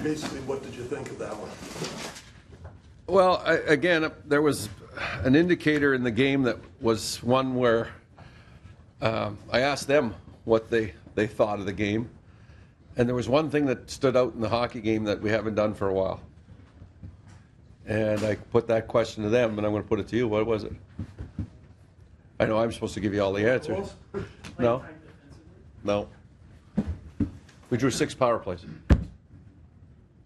Basically, what did you think of that one? Well, again, there was an indicator in the game that was one where I asked them what they thought of the game. And there was one thing that stood out in the hockey game that we haven't done for a while. And I put that question to them, and I'm going to put it to you. What was it? I know I'm supposed to give you all the answers. No? No. We drew 6 power plays.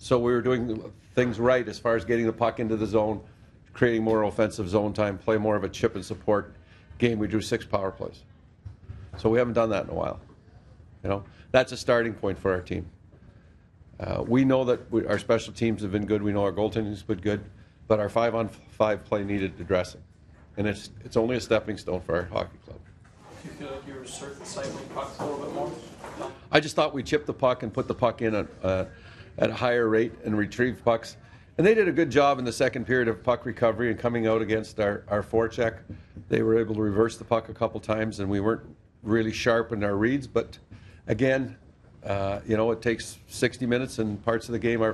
So we were doing things right as far as getting the puck into the zone, creating more offensive zone time, play more of a chip and support game. We drew 6 power plays. So we haven't done that in a while. You know, that's a starting point for our team. We know that our special teams have been good. We know our goaltending has been good, but our 5-on-5 play needed addressing, and it's only a stepping stone for our hockey club. Do you feel like you were circling pucks a little bit more? I just thought we chipped the puck and put the puck in at a higher rate and retrieve pucks, and they did a good job in the second period of puck recovery and coming out against our forecheck. They were able to reverse the puck a couple times, and we weren't really sharp in our reads, but again, you know, it takes 60 minutes, and parts of the game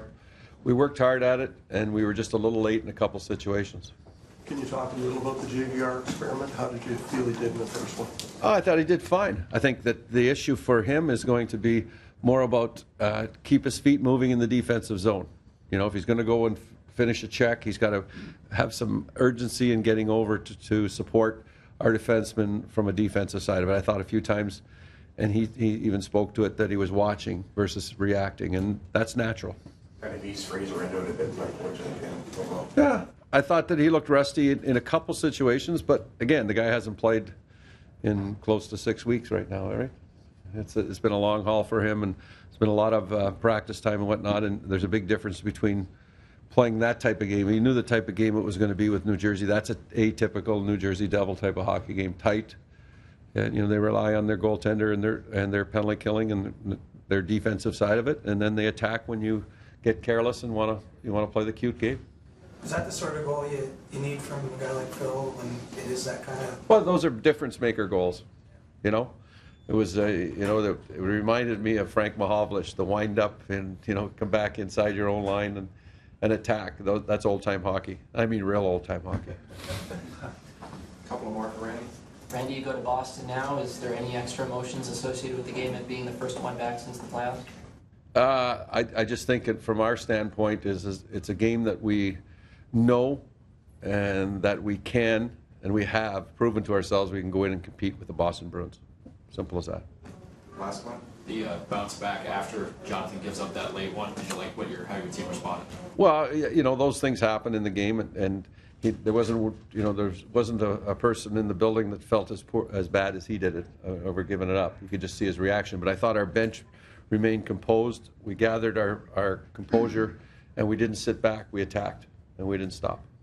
we worked hard at it, and we were just a little late in a couple situations. Can you talk a little about the JVR experiment? How did you feel he did in the first one? Oh, I thought he did fine. I think that the issue for him is going to be more about keep his feet moving in the defensive zone. You know, if he's going to go and finish a check, he's got to have some urgency in getting over to support our defenseman from a defensive side of it. I thought a few times, and he even spoke to it, that he was watching versus reacting, and that's natural. Kind of East Fraser into it a bit, unfortunately. Yeah, I thought that he looked rusty in a couple situations, but again, the guy hasn't played in close to 6 weeks right now, right? It's been a long haul for him, and it's been a lot of practice time and whatnot, and there's a big difference between playing that type of game. He knew the type of game it was going to be with New Jersey. That's an atypical New Jersey Devil type of hockey game, tight. And, you know, they rely on their goaltender and their penalty killing and their defensive side of it, and then they attack when you get careless and want to play the cute game. Is that the sort of goal you need from a guy like Phil when it is that kind of? Well, those are difference maker goals. You know, it was it reminded me of Frank Mahovlich, the wind up and come back inside your own line and attack. That's old time hockey. I mean, real old time hockey. A couple more for Randy. Randy, you go to Boston now. Is there any extra emotions associated with the game and being the first one back since the playoffs? I just think from our standpoint is it's a game that we know and that we can and we have proven to ourselves we can go in and compete with the Boston Bruins. Simple as that. Last one. The bounce back after Jonathan gives up that late one. Did you like how your team responded? Well, those things happen in the game, and there wasn't a person in the building that felt as bad as he did it over giving it up. You could just see his reaction. But I thought our bench remained composed. We gathered our composure, and we didn't sit back. We attacked, and we didn't stop.